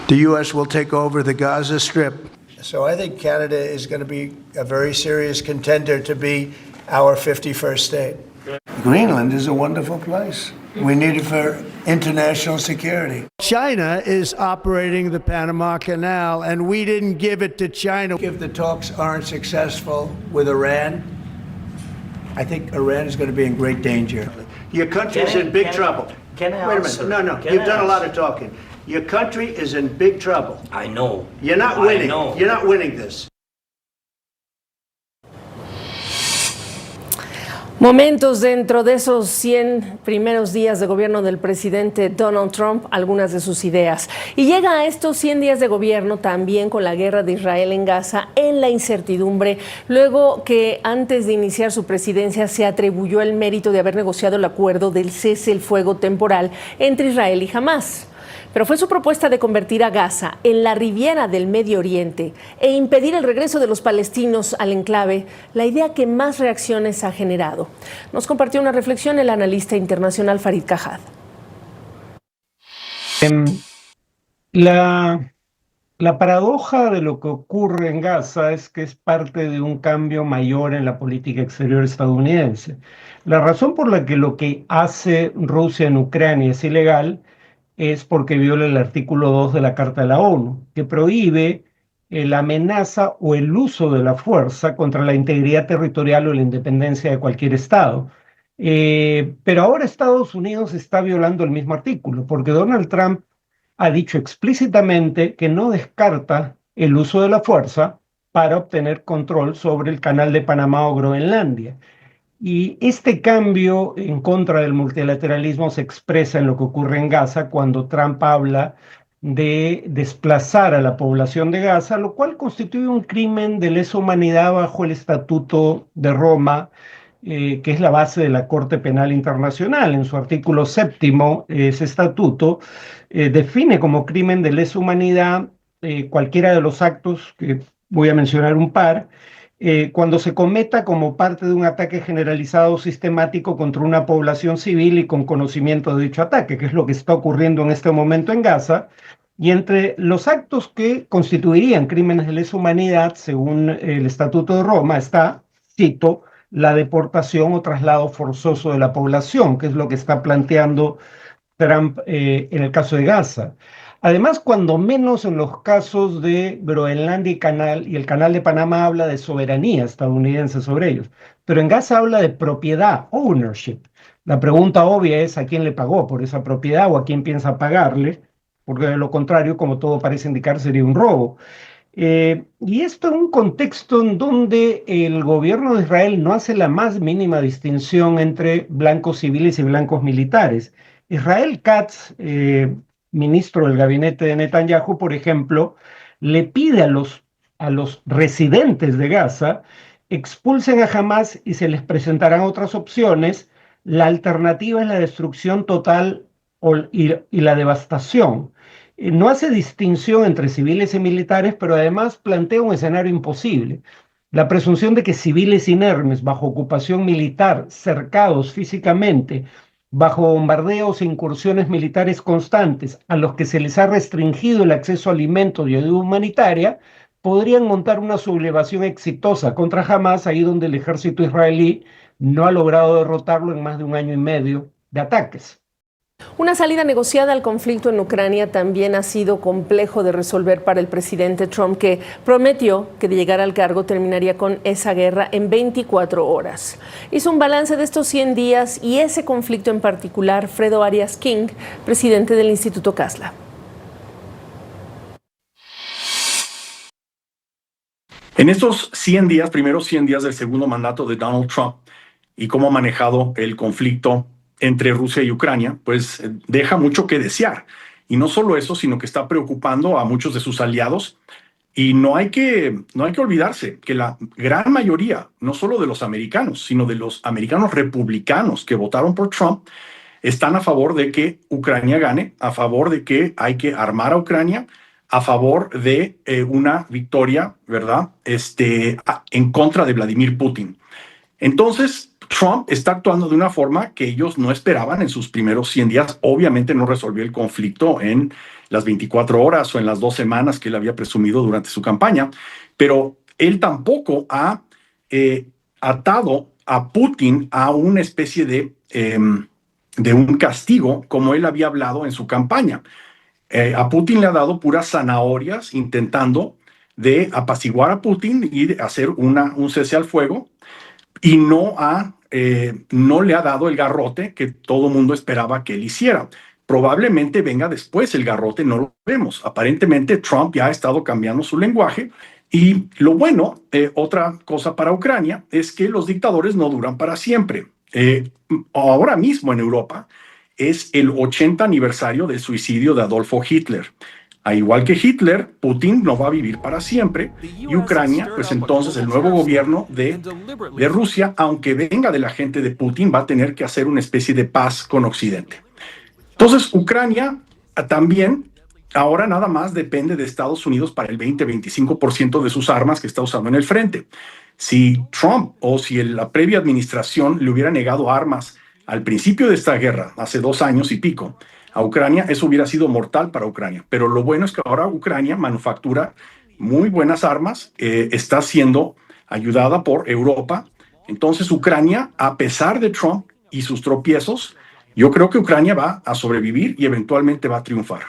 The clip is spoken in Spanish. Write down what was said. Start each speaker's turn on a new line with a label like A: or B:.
A: The U.S. will take over the Gaza Strip. So I think Canada is going to be a very serious contender to be our 51st state. Greenland is a wonderful place. We need it for international security. China is operating the Panama Canal, and we didn't give it to China. If the talks aren't successful with Iran, I think Iran is going to be in great danger. Your country is in big trouble.
B: Can I
A: Wait a
B: answer?
A: minute. No. You've done a lot of talking. Your country is in big trouble.
B: I know.
A: You're not winning.
B: I know.
A: You're not winning this.
C: Momentos dentro de esos 100 primeros días de gobierno del presidente Donald Trump, algunas de sus ideas. Y llega a estos 100 días de gobierno también con la guerra de Israel en Gaza en la incertidumbre, luego que antes de iniciar su presidencia se atribuyó el mérito de haber negociado el acuerdo del cese el fuego temporal entre Israel y Hamás. Pero fue su propuesta de convertir a Gaza en la Riviera del Medio Oriente e impedir el regreso de los palestinos al enclave la idea que más reacciones ha generado. Nos compartió una reflexión el analista internacional Farid Cajad.
D: La paradoja de lo que ocurre en Gaza es que es parte de un cambio mayor en la política exterior estadounidense. La razón por la que lo que hace Rusia en Ucrania es ilegal es porque viola el artículo 2 de la Carta de la ONU, que prohíbe la amenaza o el uso de la fuerza contra la integridad territorial o la independencia de cualquier Estado. Pero ahora Estados Unidos está violando el mismo artículo, porque Donald Trump ha dicho explícitamente que no descarta el uso de la fuerza para obtener control sobre el Canal de Panamá o Groenlandia. Y este cambio en contra del multilateralismo se expresa en lo que ocurre en Gaza cuando Trump habla de desplazar a la población de Gaza, lo cual constituye un crimen de lesa humanidad bajo el Estatuto de Roma, que es la base de la Corte Penal Internacional. En su artículo 7, ese estatuto define como crimen de lesa humanidad cualquiera de los actos, que voy a mencionar un par, cuando se cometa como parte de un ataque generalizado sistemático contra una población civil y con conocimiento de dicho ataque, que es lo que está ocurriendo en este momento en Gaza. Y entre los actos que constituirían crímenes de lesa humanidad, según el Estatuto de Roma, está, cito, la deportación o traslado forzoso de la población, que es lo que está planteando Trump en el caso de Gaza. Además, cuando menos en los casos de Groenlandia y el Canal de Panamá habla de soberanía estadounidense sobre ellos, pero en Gaza habla de propiedad, ownership. La pregunta obvia es a quién le pagó por esa propiedad o a quién piensa pagarle, porque de lo contrario, como todo parece indicar, sería un robo. Y esto en un contexto en donde el gobierno de Israel no hace la más mínima distinción entre blancos civiles y blancos militares. Israel Katz, ministro del gabinete de Netanyahu, por ejemplo, le pide a los residentes de Gaza expulsen a Hamás y se les presentarán otras opciones. La alternativa es la destrucción total y la devastación. No hace distinción entre civiles y militares, pero además plantea un escenario imposible. La presunción de que civiles inermes bajo ocupación militar, cercados físicamente, bajo bombardeos e incursiones militares constantes, a los que se les ha restringido el acceso a alimentos y ayuda humanitaria, podrían montar una sublevación exitosa contra Hamás, ahí donde el ejército israelí no ha logrado derrotarlo en más de 1 año y medio de ataques.
C: Una salida negociada al conflicto en Ucrania también ha sido complejo de resolver para el presidente Trump, que prometió que de llegar al cargo terminaría con esa guerra en 24 horas. Hizo un balance de estos 100 días y ese conflicto en particular, Fredo Arias King, presidente del Instituto Casla.
E: En estos 100 días, primeros 100 días del segundo mandato de Donald Trump y cómo ha manejado el conflicto entre Rusia y Ucrania, pues deja mucho que desear. Y no solo eso, sino que está preocupando a muchos de sus aliados. Y no hay que olvidarse que la gran mayoría, no solo de los americanos, sino de los americanos republicanos que votaron por Trump, están a favor de que Ucrania gane, a favor de que hay que armar a Ucrania, a favor de una victoria, ¿verdad? En contra de Vladimir Putin. Entonces, Trump está actuando de una forma que ellos no esperaban en sus primeros 100 días. Obviamente no resolvió el conflicto en las 24 horas o en las 2 semanas que él había presumido durante su campaña, pero él tampoco ha atado a Putin a una especie de un castigo como él había hablado en su campaña. A Putin le ha dado puras zanahorias intentando de apaciguar a Putin y de hacer un cese al fuego, y no le ha dado el garrote que todo el mundo esperaba que él hiciera. Probablemente venga después el garrote, no lo vemos. Aparentemente Trump ya ha estado cambiando su lenguaje. Y lo bueno, otra cosa para Ucrania, es que los dictadores no duran para siempre. Ahora mismo en Europa es el 80 aniversario del suicidio de Adolfo Hitler. A igual que Hitler, Putin no va a vivir para siempre, y Ucrania, pues entonces el nuevo gobierno de Rusia, aunque venga de la gente de Putin, va a tener que hacer una especie de paz con Occidente. Entonces, Ucrania también ahora nada más depende de Estados Unidos para el 20-25% de sus armas que está usando en el frente. Si Trump o si la previa administración le hubiera negado armas al principio de esta guerra, hace 2 años y pico, a Ucrania, eso hubiera sido mortal para Ucrania. Pero lo bueno es que ahora Ucrania manufactura muy buenas armas, está siendo ayudada por Europa. Entonces Ucrania, a pesar de Trump y sus tropiezos, yo creo que Ucrania va a sobrevivir y eventualmente va a triunfar.